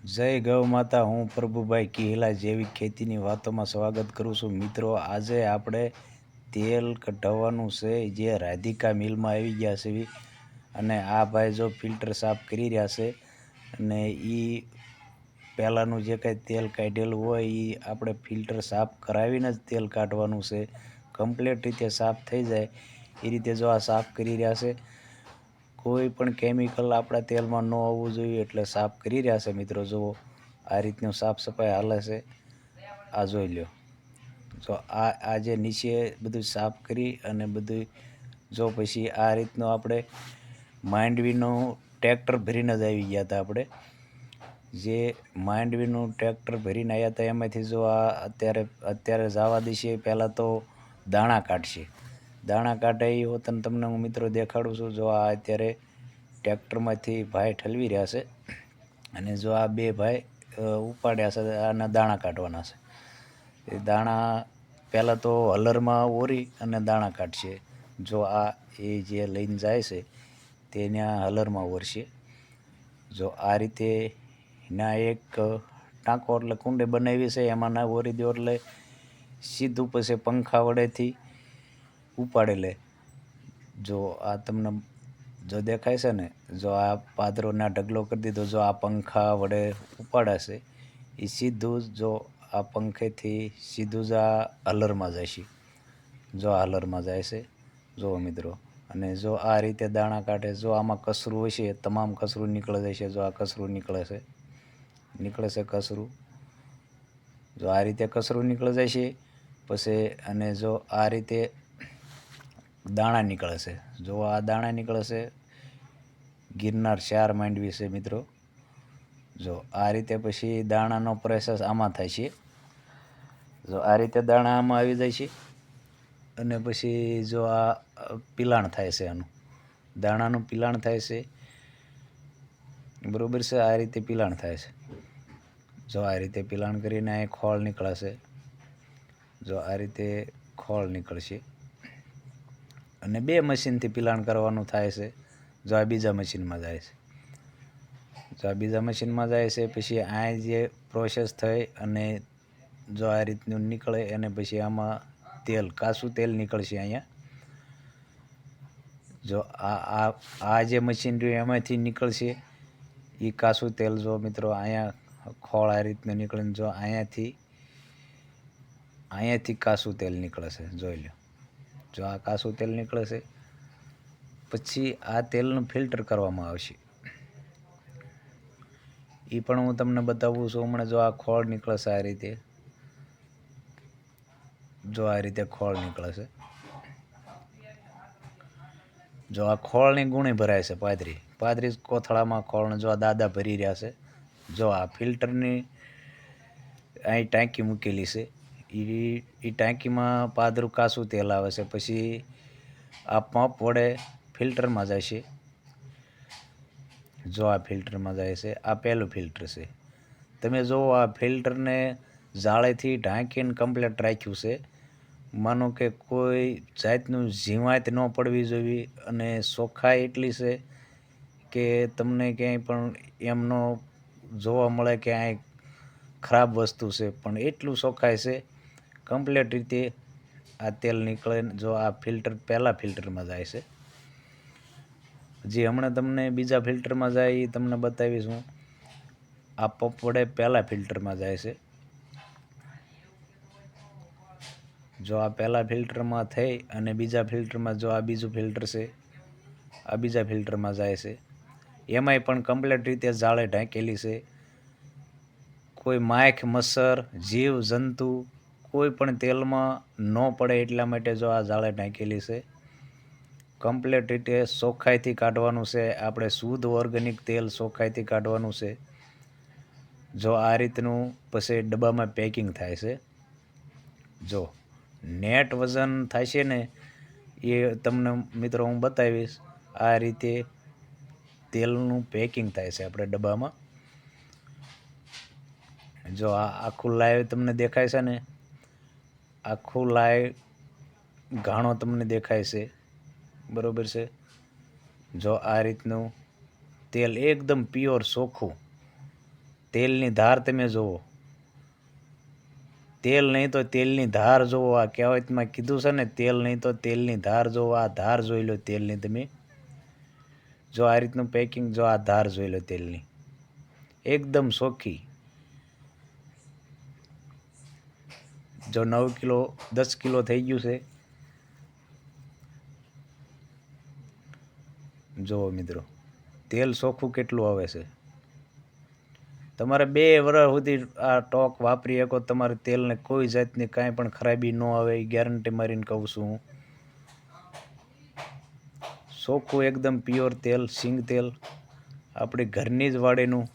જય ગૌ માતા। હું પ્રભુભાઈ કિહલા જૈવિક ખેતીની વાતોમાં સ્વાગત કરું છું। મિત્રો, આજે આપણે તેલ કઢાવવાનું છે જે રાધિકા મિલમાં આવી ગયા છે અને આ ભાઈ જો ફિલ્ટર સાફ કરી રહ્યા છે અને એ પહેલાંનું જે કાંઈ તેલ કાઢેલું હોય એ આપણે ફિલ્ટર સાફ કરાવીને જ તેલ કાઢવાનું છે। કમ્પ્લીટ રીતે સાફ થઈ જાય એ રીતે જો આ સાફ કરી રહ્યા છે। કોઈ પણ કેમિકલ આપણા તેલમાં ન આવવું જોઈએ એટલે સાફ કરી રહ્યા છે। મિત્રો જુઓ, આ રીતનું સાફ સફાઈ હાલે છે, આ જોઈ લો। જો આ જે નીચે બધું સાફ કરી અને બધું જો પછી આ રીતનું આપણે માંડવીનું ટ્રેક્ટર ભરીને જ આવી ગયા હતા। આપણે જે માંડવીનું ટ્રેક્ટર ભરીને આવ્યા હતા એમાંથી જો આ અત્યારે જવા દેશે। પહેલાં તો દાણા કાઢશે, દાણા કાઢે એ હોતને તમને હું મિત્રો દેખાડું છું। જો આ અત્યારે ટ્રેક્ટરમાંથી ભાઈ ઠલવી રહ્યા છે અને જો આ બે ભાઈ ઉપાડ્યા છે, આના દાણા કાઢવાના છે। એ દાણા પહેલાં તો હલરમાં ઓરી અને દાણા કાઢશે। જો આ એ જે લઈને જાય છે તે ત્યાં હલરમાં ઓરશે। જો આ રીતે ના એક ટાંકો એટલે કુંડે બનાવી છે, એમાં ના ઓરી દો એટલે સીધું પછી પંખા વડેથી ઉપાડે લે। જો આ તમને જો દેખાય છે ને, જો આ પાદરોના ઢગલો કરી દીધો। જો આ પંખા વડે ઉપાડાશે એ સીધું જો આ પંખેથી સીધું જ આ હલરમાં જાય છે। જો આ હલરમાં જાય છે, જો મિત્રો। અને જો આ રીતે દાણા કાઢે, જો આમાં કચરું હોય છે તમામ કચરું નીકળી જાય છે। જો આ કચરું નીકળે છે કચરું। જો આ રીતે કચરું નીકળી જાય છે પછી અને જો આ રીતે દાણા નીકળે છે। જો આ દાણા નીકળે છે, ગિરનાર 4 માંડવી છે મિત્રો। જો આ રીતે પછી દાણાનો પ્રોસેસ આમાં થાય છે। જો આ રીતે દાણા આમાં આવી જાય છે અને પછી જો આ પિલાણ થાય છે, આનું દાણાનું પિલાણ થાય છે, બરાબર છે। આ રીતે પિલાણ થાય છે। જો આ રીતે પિલાણ કરીને અહીં ખોળ નીકળે છે। જો આ રીતે ખોળ નીકળશે અને બે મશીનથી પિલાણ કરવાનું થાય છે। જો આ બીજા મશીનમાં જાય છે, જો આ બીજા મશીનમાં જાય છે પછી આ જે પ્રોસેસ થઈ અને જો આ રીતનું નીકળે અને પછી આમાં તેલ, કાચું તેલ નીકળશે અહીંયા। જો આ જે મશીન રહ્યું એમાંથી નીકળશે એ કાચું તેલ। જો મિત્રો અહીંયા ખોળ આ રીતનું નીકળીને જો અહીંયાથી કાચું તેલ નીકળે છે, જોઈ લો। જો આ કાચું તેલ નીકળે છે પછી આ તેલનું ફિલ્ટર કરવામાં આવશે। એ પણ હું તમને બતાવું છું હમણાં। જો આ ખોળ નીકળે છે આ રીતે, જો આ રીતે ખોળ નીકળે છે। જો આ ખોળની ગુણી ભરાય છે, પાદરી કોથળામાં ખોળને જો આ દાદા ભરી રહ્યા છે। જો આ ફિલ્ટરની અહીં ટાંકી મૂકેલી છે, એ ટાંકીમાં પાદરું કાચું તેલ આવે છે, પછી આ પંપ વડે ફિલ્ટરમાં જાય છે। જો આ ફિલ્ટરમાં જાય છે, આ પહેલું ફિલ્ટર છે। તમે જુઓ, આ ફિલ્ટરને જાળીથી ઢાંકીને કમ્પ્લીટ રાખ્યું છે। માનો કે કોઈ જાતનું જીવાત ન પડવી જોઈએ અને ચોખ્ખાઈ એટલી છે કે તમને ક્યાંય પણ એમનો જોવા મળે કે આ ખરાબ વસ્તુ છે, પણ એટલું ચોખ્ખાઈ છે કમ્પ્લીટ રીતે આ તેલ નીકળે। જો આ ફિલ્ટર પહેલાં ફિલ્ટરમાં જાય છે, જે હમણાં તમને બીજા ફિલ્ટરમાં જાય એ તમને બતાવીશ હું। આ પંપ વડે પહેલાં ફિલ્ટરમાં જાય છે। જો આ પહેલાં ફિલ્ટરમાં થઈ અને બીજા ફિલ્ટરમાં જો આ બીજું ફિલ્ટર છે, આ બીજા ફિલ્ટરમાં જાય છે। એમાંય પણ કમ્પ્લીટ રીતે જાળે ઢાંકેલી છે। કોઈ માખ, મચ્છર, જીવ જંતુ કોઈ પણ તેલમાં ન પડે એટલા માટે જો આ જાળે ઢાંકેલી છે। કમ્પ્લીટ રીતે ચોખ્ખાઈથી કાઢવાનું છે આપણે, શુદ્ધ ઓર્ગેનિક તેલ ચોખ્ખાઈથી કાઢવાનું છે। જો આ રીતનું પછી ડબ્બામાં પેકિંગ થાય છે। જો નેટ વજન થાય છે ને એ તમને મિત્રો હું બતાવીશ। આ રીતે તેલનું પેકિંગ થાય છે આપણે ડબ્બામાં। જો આ આખું લાઈવ તમને દેખાય છે ને, આખું લાઈવ ઘાણો તમને દેખાય છે, બરાબર છે। જો આ રીતનું તેલ એકદમ પ્યોર ચોખ્ખું તેલની ધાર તમે જુઓ, તેલ નહીં તો તેલની ધાર જુઓ. આ કહેવતમાં કીધું છે ને, તેલ નહીં તો તેલની ધાર જુઓ. આ ધાર જોઈ લો તેલની તમે. જો આ રીતનું પેકિંગ, જો આ ધાર જોઈ લો તેલની, એકદમ ચોખ્ખી. જો 9 કિલો 10 કિલો થઈ ગયું છે. જુઓ મિત્રો, તેલ ચોખ્ખું કેટલું આવે છે. તમારે 2 વર્ષ સુધી આ ટોક વાપરી શકો. તમારે તેલને કોઈ જાતની કાંઈ પણ ખરાબી ન આવે, એ ગેરંટી મારીને કહું છું હું. ચોખ્ખું એકદમ પ્યોર તેલ, સિંગ તેલ, આપણી ઘરની જ વાડીનું,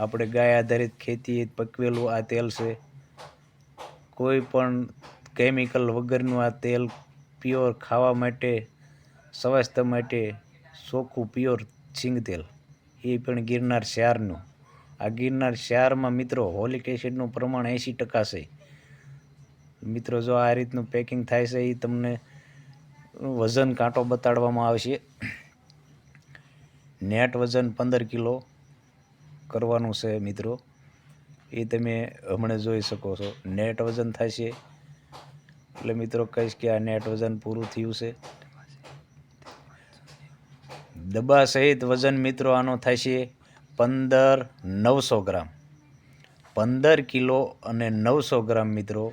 આપણે ગાય આધારિત ખેતી પકવેલું આ તેલ છે. કોઈ પણ કેમિકલ વગરનું આ તેલ, પ્યોર ખાવા માટે, સ્વાસ્થ્ય માટે ચોખ્ખું પ્યોર સિંગ તેલ, એ પણ ગિરનાર શિયાળનું. આ ગિરનાર શિયાળમાં મિત્રો હોલિક એસિડનું પ્રમાણ 80% છે. મિત્રો જો આ રીતનું પેકિંગ થાય છે, એ તમને વજન કાંટો બતાડવામાં આવશે. નેટ વજન 15 કિલો કરવાનું છે મિત્રો, એ તમે હમણાં જોઈ શકો છો. નેટ વજન થશે એટલે મિત્રો કહીશ કે આ નેટ વજન પૂરું થયું છે. ડબ્બા સહિત વજન મિત્રો આનો થશે 15,900 ગ્રામ. 15 કિલો અને 900 ગ્રામ મિત્રો.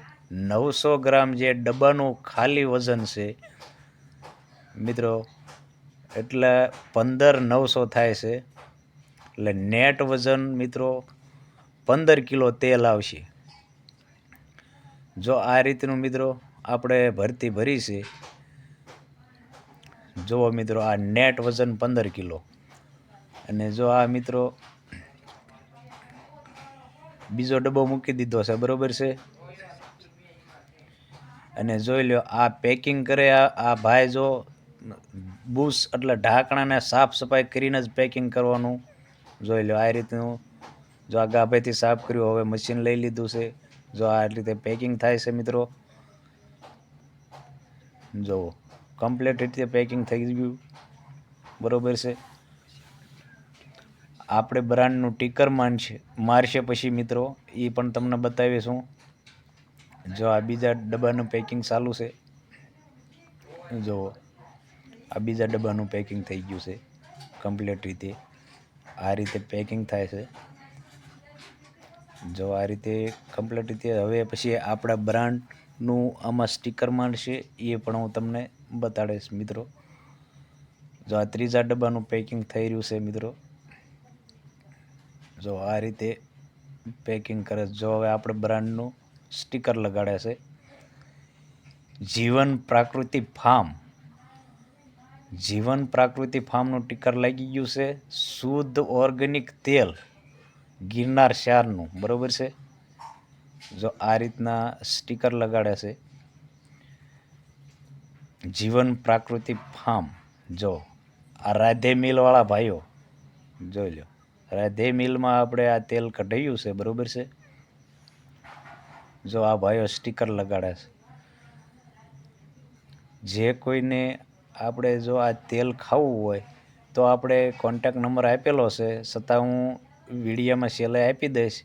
900 ગ્રામ જે ડબ્બાનું ખાલી વજન છે મિત્રો, એટલે 15,900 થાય છે. એટલે નેટ વજન મિત્રો 15 કિલો તેલ આવશે. જો આ રીતનું મિત્રો આપણે ભરતી ભરી છે. જુઓ મિત્રો, આ નેટ વજન 15 કિલો. અને જો આ મિત્રો બીજો ડબ્બો મૂકી દીધો છે, બરોબર છે. અને જોઈ લો આ પેકિંગ કરે આ ભાઈ, જો બુશ એટલે ઢાંકણાને સાફ સફાઈ કરીને જ પેકિંગ કરવાનું. જોઈ લો આ રીતનું. જો આ ગાભેથી સાફ કર્યું, હવે મશીન લઈ લીધું છે. જો આ રીતે પેકિંગ થાય છે મિત્રો. જુઓ કમ્પ્લીટ રીતે પેકિંગ થઈ ગયું, બરોબર છે. આપણે બ્રાન્ડનું ટીકર મારશે પછી મિત્રો, એ પણ તમને બતાવીશું. જો આ બીજા ડબ્બાનું પેકિંગ ચાલુ છે. જુઓ આ બીજા ડબ્બાનું પેકિંગ થઈ ગયું છે કમ્પ્લીટ રીતે. આ રીતે પેકિંગ થાય છે. જો આ રીતે કમ્પ્લીટ રીતે. હવે પછી આપણા બ્રાન્ડનું આમાં સ્ટીકર મારશે, એ પણ હું તમને બતાડીશ મિત્રો. જો આ ત્રીજા ડબ્બાનું પેકિંગ થઈ રહ્યું છે મિત્રો. જો આ રીતે પેકિંગ કરે. જો હવે આપણે બ્રાન્ડનું સ્ટીકર લગાડે છે. જીવન પ્રાકૃતિ ફાર્મ, જીવન પ્રાકૃતિ ફાર્મનું ટીકર લાગી ગયું છે. શુદ્ધ ઓર્ગેનિક તેલ ગિરનાર શિયાળનું, બરોબર છે. જો આ રીતના સ્ટીકર લગાડે છે. જીવન પ્રાકૃતિક ફાર્મ. જો આ રાધે મિલવાળા ભાઈઓ જોઈ લો, રાધે મિલમાં આપણે આ તેલ કઢાયું છે, બરોબર છે. જો આ ભાઈઓ સ્ટીકર લગાડે છે. જે કોઈને આપણે જો આ તેલ ખાવું હોય તો આપણે કોન્ટેક નંબર આપેલો છે, છતાં હું વિડીયોમાં છેલ્લે આપી દઈશ,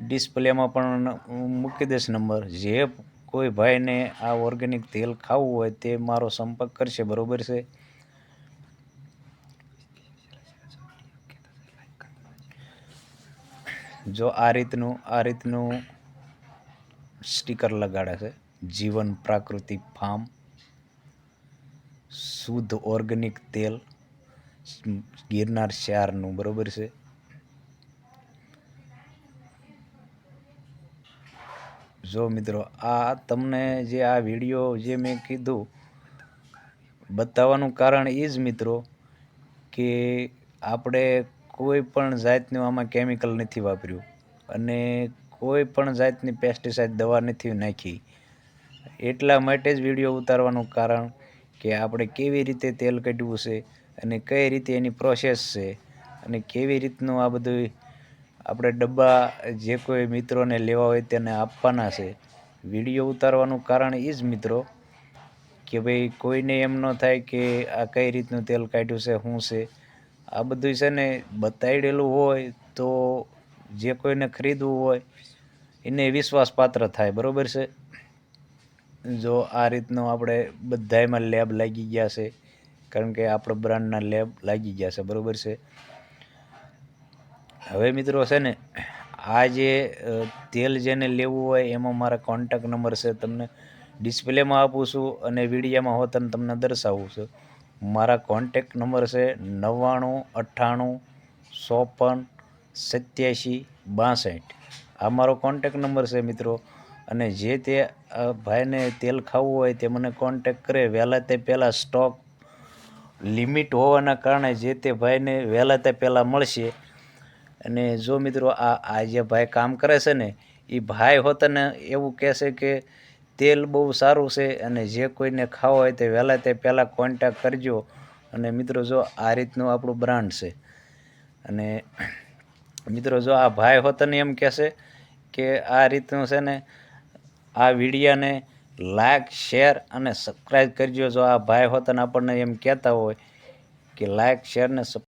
ડિસ્પ્લેમાં પણ મૂકી દઈશ નંબર. જે કોઈ ભાઈને આ ઓર્ગેનિક તેલ ખાવું હોય તે મારો સંપર્ક કરશે, બરોબર છે. જો આ રીતનું સ્ટીકર લગાડે છે. જીવન પ્રાકૃતિક ફાર્મ, શુદ્ધ ઓર્ગેનિક તેલ ગિરનાર શિયાળનું, બરોબર છે. જો મિત્રો આ તમને જે આ વિડીયો જે મેં કીધું બતાવવાનું કારણ એ જ મિત્રો કે આપણે કોઈ પણ જાતનું આમાં કેમિકલ નથી વાપર્યું અને કોઈ પણ જાતની પેસ્ટિસાઇડ દવા નથી નાખી. એટલા માટે જ વિડીયો ઉતારવાનું કારણ કે આપણે કેવી રીતે તેલ કાઢવું છે અને કઈ રીતે એની પ્રોસેસ છે અને કેવી રીતનું આ બધું આપણે ડબ્બા જે કોઈ મિત્રોને લેવા હોય તેને આપવાના છે. વિડીયો ઉતારવાનું કારણ એ જ મિત્રો કે ભાઈ કોઈને એમ ન થાય કે આ કઈ રીતનું તેલ કાઢ્યું છે, શું છે. આ બધું છે ને બતાડેલું હોય તો જે કોઈને ખરીદવું હોય એને વિશ્વાસપાત્ર થાય, બરાબર છે. જો આ રીતનો આપણે બધાયમાં લેબ લાગી ગયા છે, કારણ કે આપણે બ્રાન્ડના લેબ લાગી ગયા છે, બરાબર છે. હવે મિત્રો છે ને આ જે તેલ જેને લેવું હોય એમાં મારા કોન્ટેક નંબર છે, તમને ડિસ્પ્લેમાં આપું છું અને વિડીયામાં હોત તમને દર્શાવું છું. મારા કોન્ટેક નંબર છે 9998548762. આ મારો કોન્ટેક નંબર છે મિત્રો. અને જે તે ભાઈને તેલ ખાવું હોય તે મને કોન્ટેક કરે. વહેલા તે પહેલાં સ્ટોક લિમિટ હોવાના કારણે જે તે ભાઈને વહેલા તે પહેલાં મળશે. અને જો મિત્રો આ જે ભાઈ કામ કરે છે ને એ ભાઈ હોતને એવું કહેશે કે તેલ બહુ સારું છે અને જે કોઈને ખાવું હોય તે વહેલા તે પહેલાં કોન્ટેક કરજો. અને મિત્રો જો આ રીતનું આપણું બ્રાન્ડ છે. અને મિત્રો જો આ ભાઈ હોતને એમ કહેશે કે આ રીતનું છે ને આ વિડીયાને લાઈક, શેર અને સબસ્ક્રાઈબ કરજો. જો આ ભાઈ હોતને આપણને એમ કહેતા હોય કે લાઈક, શેર ને